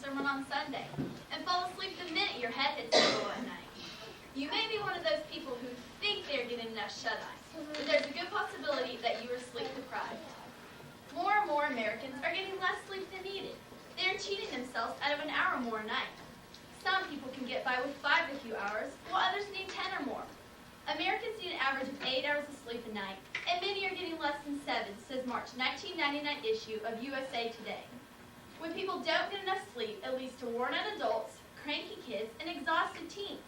sermon on Sunday and fall asleep the minute your head hits the pillow at night. You may be one of those people who think they're getting enough shut-eye, but there's a good possibility that you are sleep deprived. More and more Americans are getting less sleep than needed. They are cheating themselves out of an hour more a night. Some people can get by with 5 a few hours, while others need 10 or more. Americans need an average of 8 hours of sleep a night, and many are getting less than 7, says March 1999 issue of USA Today. When people don't get enough sleep, it leads to worn-out adults, cranky kids, and exhausted teens.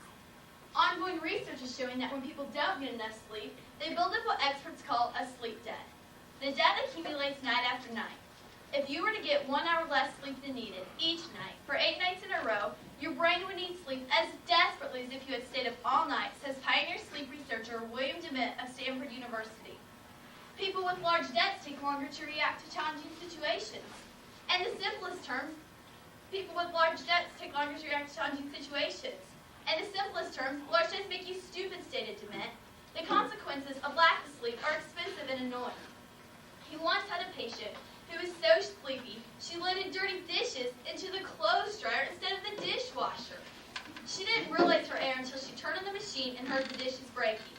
Ongoing research is showing that when people don't get enough sleep, they build up what experts call a sleep debt. The debt accumulates night after night. If you were to get 1 hour less sleep than needed each night for 8 nights in a row, your brain would need sleep as desperately as if you had stayed up all night, says pioneer sleep researcher William DeMint of Stanford University. People with large debts take longer to react to challenging situations. In the simplest terms, people with large debts take longer to react to challenging situations. In the simplest terms, large debts make you stupid, stated DeMint. The consequences of lack of sleep are expensive and annoying. He once had a patient who was so sleepy, she loaded dirty dishes into the clothes dryer instead of the dishwasher. She didn't realize her error until she turned on the machine and heard the dishes breaking.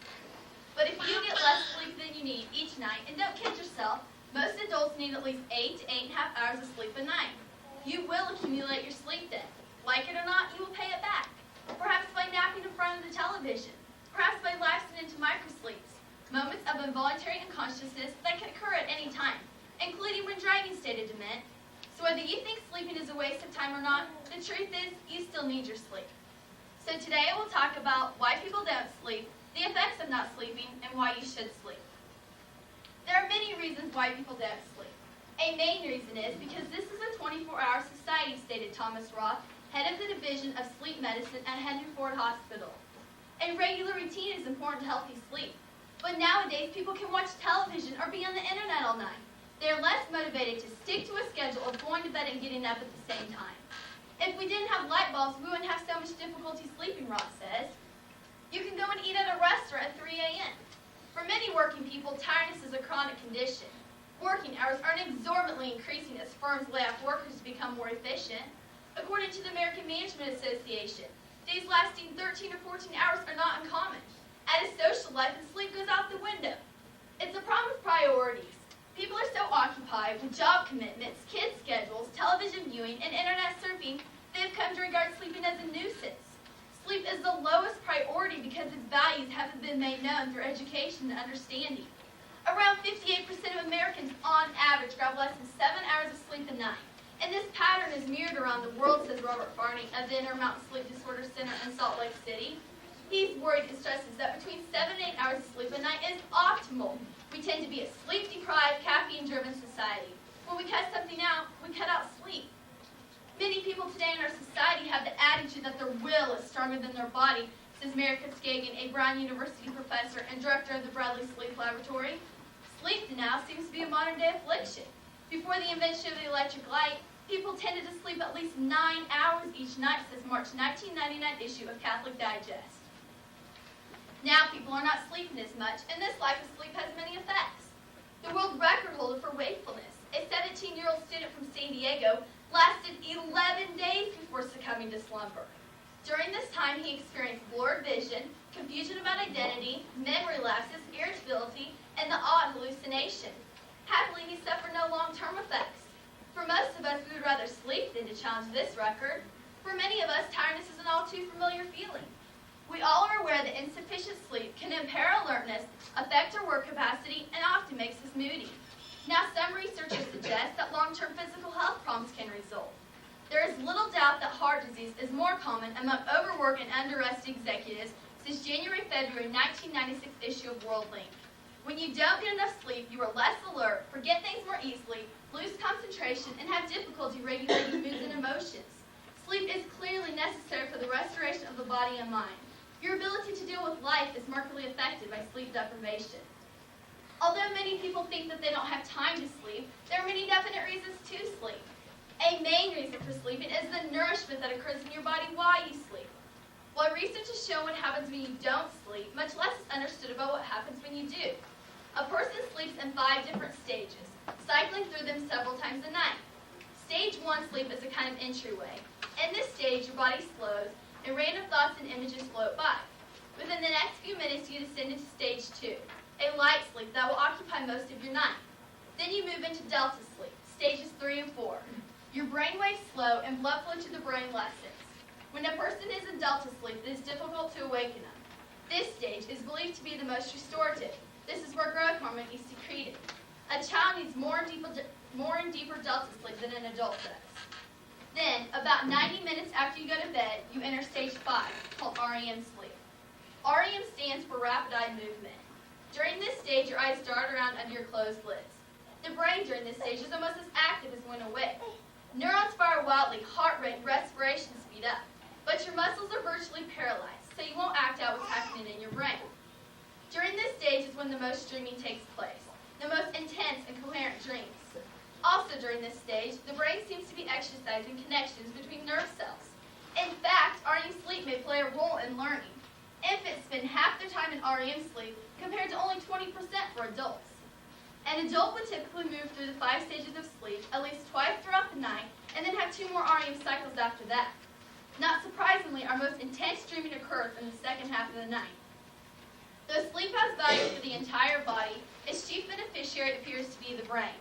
But if you get less sleep than you need each night, and don't kid yourself, most adults need at least 8 to 8.5 hours of sleep a night. You will accumulate your sleep debt. Like it or not, you will pay it back. Perhaps by napping in front of the television. Perhaps by lapsing into microsleeps, moments of involuntary unconsciousness that can occur at any time, including when driving, stated DeMint. So whether you think sleeping is a waste of time or not, the truth is you still need your sleep. So today I will talk about why people don't sleep, the effects of not sleeping, and why you should sleep. There are many reasons why people don't sleep. A main reason is because this is a 24-hour society, stated Thomas Roth, head of the Division of Sleep Medicine at Henry Ford Hospital. A regular routine is important to healthy sleep. But nowadays, people can watch television or be on the internet all night. They are less motivated to stick to a schedule of going to bed and getting up at the same time. If we didn't have light bulbs, we wouldn't have so much difficulty sleeping, Roth says. You can go and eat at a restaurant at 3 a.m. For many working people, tiredness is a chronic condition. Working hours are exorbitantly increasing as firms lay off workers to become more efficient. According to the American Management Association, days lasting 13 or 14 hours are not uncommon. Add a social life and sleep goes out the window. It's a problem with priorities. People are so occupied with job commitments, kid schedules, television viewing, and internet surfing, they have come to regard sleeping as a nuisance. Sleep is the lowest priority because its values haven't been made known through education and understanding. Around 58% of Americans, on average, grab less than 7 hours of sleep a night. And this pattern is mirrored around the world, says Robert Farney of the Intermountain Sleep Disorder Center in Salt Lake City. He's worried and stresses that between 7 and 8 hours of sleep a night is optimal. We tend to be a sleep-deprived, caffeine-driven society. When we cut something out, we cut out sleep. Many people today in our society have the attitude that their will is stronger than their body, says Mary Kaskagan, a Brown University professor and director of the Bradley Sleep Laboratory. Sleep now seems to be a modern-day affliction. Before the invention of the electric light, people tended to sleep at least 9 hours each night, says March 1999 issue of Catholic Digest. Now people are not sleeping as much, and this lack of sleep has many effects. The world record holder for wakefulness, a 17-year-old student from San Diego, lasted 11 days before succumbing to slumber. During this time, he experienced blurred vision, confusion about identity, memory lapses, irritability, and the odd hallucination. Happily, he suffered no long-term effects. For most of us, we would rather sleep than to challenge this record. For many of us, tiredness is an all-too-familiar feeling. We all are aware that insufficient sleep can impair alertness, affect our work capacity, and often makes us moody. Now, some researchers suggest that long-term physical health problems can result. There is little doubt that heart disease is more common among overworked and under-rested executives since January-February 1996 issue of WorldLink. When you don't get enough sleep, you are less alert, forget things more easily, lose concentration, and have difficulty regulating moods and emotions. Sleep is clearly necessary for the restoration of the body and mind. Your ability to deal with life is markedly affected by sleep deprivation. Although many people think that they don't have time to sleep, there are many definite reasons to sleep. A main reason for sleeping is the nourishment that occurs in your body while you sleep. While research has shown what happens when you don't sleep, much less is understood about what happens when you do. A person sleeps in 5 different stages, cycling through them several times a night. Stage 1 sleep is a kind of entryway. In this stage, your body slows, and random thoughts and images float by. Within the next few minutes, you descend into Stage 2, a light sleep that will occupy most of your night. Then you move into delta sleep, stages 3 and 4. Your brain waves slow and blood flow to the brain lessens. When a person is in delta sleep, it is difficult to awaken them. This stage is believed to be the most restorative. This is where growth hormone is secreted. A child needs more and deeper delta sleep than an adult does. Then, about 90 minutes after you go to bed, you enter stage 5, called REM sleep. REM stands for rapid eye movement. During this stage, your eyes dart around under your closed lids. The brain during this stage is almost as active as when awake. Neurons fire wildly, heart rate and respiration speed up. But your muscles are virtually paralyzed, so you won't act out what's happening in your brain. During this stage is when the most dreaming takes place, the most intense and coherent dreams. Also during this stage, the brain seems to be exercising connections between nerve cells. In fact, REM sleep may play a role in learning. Infants spend half their time in REM sleep compared to only 20% for adults. An adult would typically move through the 5 stages of sleep at least twice throughout the night and then have 2 more REM cycles after that. Not surprisingly, our most intense dreaming occurs in the second half of the night. Though sleep has value for the entire body, its chief beneficiary appears to be the brain.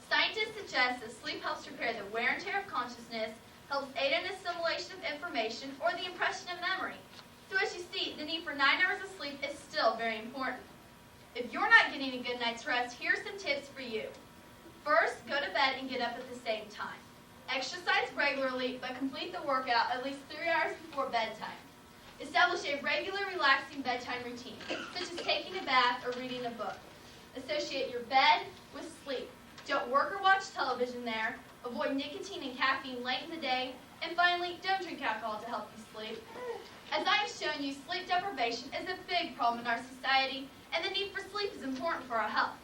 Scientists suggest that sleep helps repair the wear and tear of consciousness, helps aid in assimilation of information, or the impression of memory. So as you see, the need for 9 hours of sleep is still very important. If you're not getting a good night's rest, here are some tips for you. First, go to bed and get up at the same time. Exercise regularly, but complete the workout at least 3 hours before bedtime. Establish a regular, relaxing bedtime routine, such as taking a bath or reading a book. Associate your bed with sleep. Don't work or watch television there. Avoid nicotine and caffeine late in the day. And finally, don't drink alcohol to help you sleep. As I have shown you, sleep deprivation is a big problem in our society, and the need for sleep is important for our health.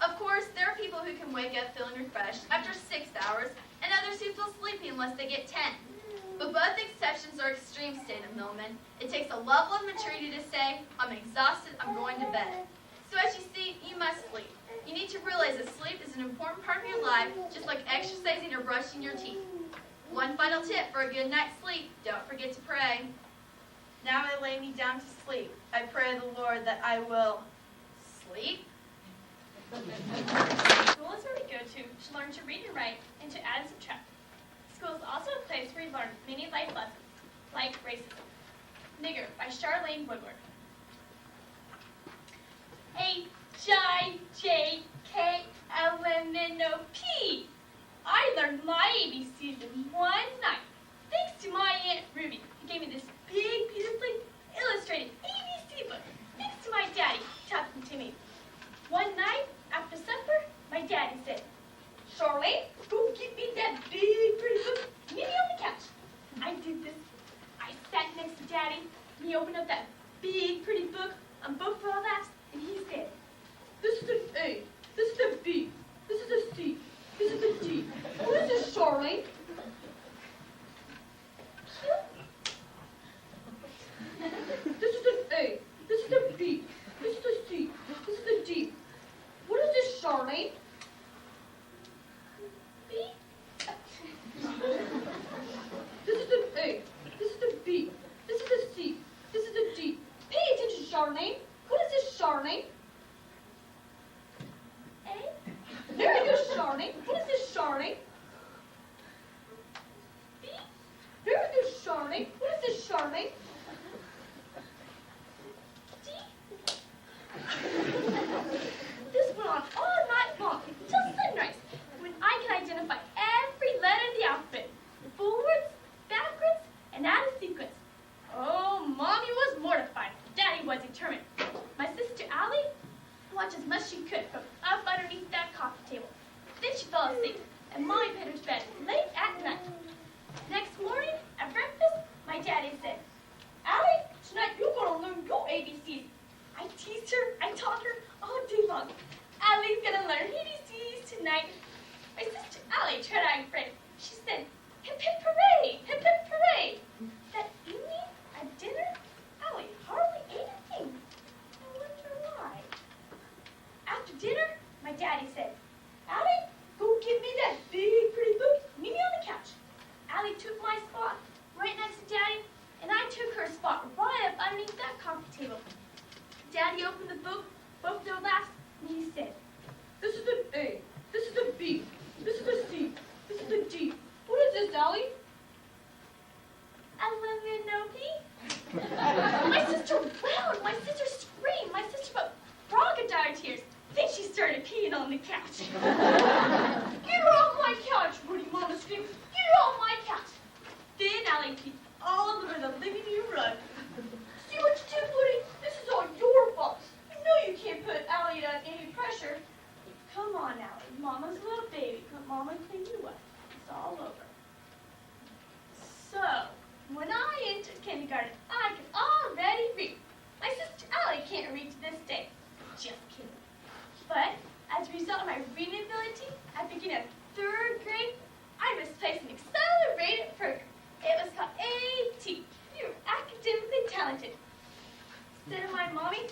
Of course, there are people who can wake up feeling refreshed after 6 hours, and others who feel sleepy unless they get 10. But both exceptions are extreme state of Millman. It takes a level of maturity to say, I'm exhausted, I'm going to bed. So as you see, you must sleep. You need to realize that sleep is an important part of your life, just like exercising or brushing your teeth. One final tip for a good night's sleep, don't forget to pray. Now I lay me down to sleep. I pray the Lord that I will sleep. School is where we go to learn to read and write and to add and subtract. School is also a place where we learn many life lessons, like racism. Nigger by Charlene Woodward. H-I-J-K-L-M-N-O-P. I learned my ABCs in one night, thanks to my Aunt Ruby, who gave me this big, beautifully illustrated ABC book, thanks to my daddy talking to me. One night, after supper, my daddy said, Charlene, go get me that big, pretty book, meet me on the couch. I did this. I sat next to Daddy, and he opened up that big, pretty book on Book for All Laughs, and he said, this is an A, this is a B, this is a C, this is a D. What is this, Charlene? This is an A, this is a B, this is a C, this is a D. What is this, Charlene? B? This is an A, this is a B, this is a C, this is a D. Pay attention, Charlene. What is this, Charlene? A? Very good, Charlene. What is this, Charlene? B? Very good, Charlene. What is this, Charlene? D? This went on all night long until sunrise, when I could identify every letter of the alphabet, forwards, backwards, and out of sequence. Oh, Mommy was mortified. Daddy was determined. My sister Allie watched as much as she could from up underneath that coffee table. Then she fell asleep, and Mommy put her to bed late at night. Next morning, at breakfast, my daddy said, took my spot right next to Daddy, and I took her spot right up underneath that coffee table. Daddy opened the book, both their laps, and he said, "This is the A, this is the B, this is the C, this is the D. What is this, Allie?" "Eleven-O-P." My sister wailed, my sister screamed, my sister felt crocodile tears. Then she started peeing on the couch. "Get her off my couch, Woody!" Mama screamed. "Get her off my couch!" Then Allie peed all over the living room rug. "See what you did, Woody? This is all your fault. You know you can't put Allie under any pressure." "Come on, Allie. Mama's a little baby. Let Mama clean you up. It's all over." So, when I entered kindergarten, I could already read. My sister Allie can't read to this day. Just kidding. But, as a result of my reading ability, at the beginning of 3rd grade, I was placed in an accelerated program. It was called AT. You were academically talented. Instead of my mommy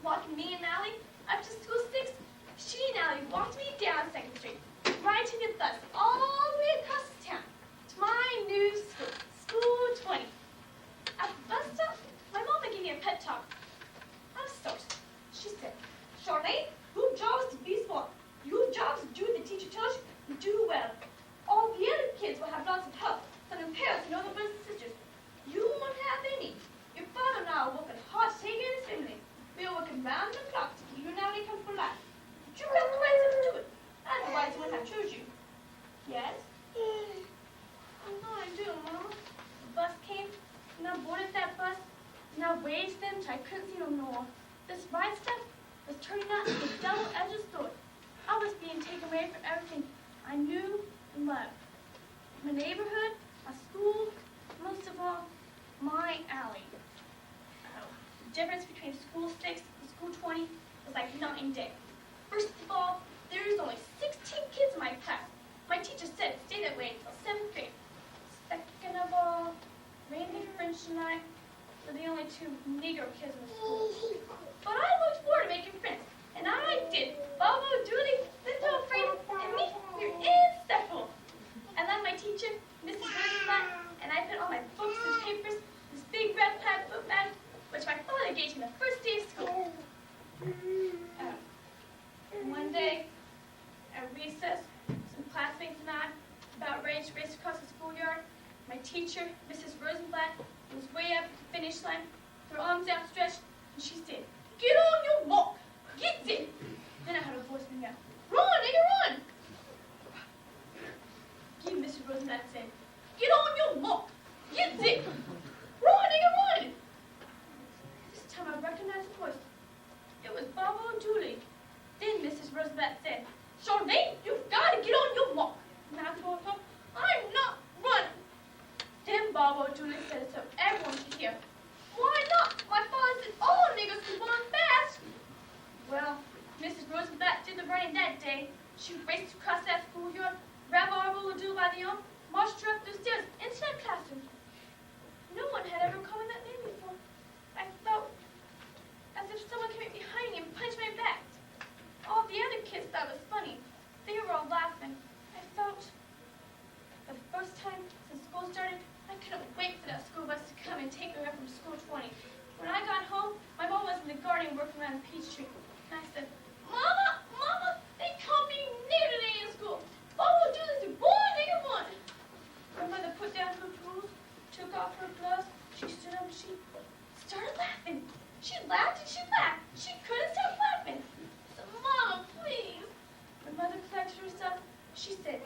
walking me and Allie up to school 6, she and Allie walked me down 2nd Street, right to the bus, all the way across the town, to my new school, School 20. At the bus stop, my mama gave me a pep talk. Of sorts. She said, "Charmaine, your job is to be smart. Your job is to do what the teacher tells you and do well. All the other kids will have lots of help from their parents and other brothers and sisters. You won't have any. Your father and I are working hard to take care of this family. We are working round the clock to keep you and Allie comfortable life. But you have to rise up and do it. Otherwise, I wouldn't have chose you." "Yes?" "I know I do, Mama." The bus came, and I boarded that bus, and I waved to them till I couldn't see no more. This ride stuff was turning out to be a double-edged sword. I was being taken away from everything I knew and loved. My neighborhood, my school, most of all, my Allie. Oh, the difference between School 6 and School 20 was like night and day. First of all, there was only 16 kids in my class. My teacher said it stayed that way until 7th grade. Second of all, Randy, French, and I were the only 2 Negro kids in the school. But I looked forward to making friends, and I did. Bobo, Julie, Linda, Frank, and me, we were inseparable. I loved my teacher, Mrs. Rosenblatt, and I put all my books and papers in this big red plaid book bag, which my father gave me the first day of school. One day, at recess, some classmates and I about ready to race across the schoolyard. My teacher, Mrs. Rosenblatt, was way up at the finish line, her arms outstretched, and she said, "Get on your walk! Get it!" Then I heard a voice ring out, "Run, nigga, run!" Again, Mrs. Rosenblatt said, "Get on your walk! Get it! Run, nigga, run!" This time I recognized the voice. It was Bobo and Julie. Then Mrs. Rosenblatt said, "Charmaine, you've got to get on your walk." And I told her, "I'm not running." Then Bobo and Julie said it so everyone could hear. "Why not? My father said all niggers could run fast." Well, Mrs. Rosenblatt did the running that day. She raced across that schoolyard, grabbed Barbara Ladue by the arm, marched her up the stairs into that classroom. No one had ever called me that name before. I felt as if someone came behind me and punched my back. All the other kids thought it was funny. They were all laughing. I felt, for the first time since school started, I couldn't wait for that school bus to come and take me away from School 20. When I got home, my mom was in the garden working around the peach tree. And I said, "Mama, Mama, they called me nigger today in school. What will do this? Boy, nigger one." My mother put down her tools, took off her gloves. She stood up and she started laughing. She laughed and she laughed. She couldn't stop laughing. I said, "Mama, please." My mother collected herself. She said,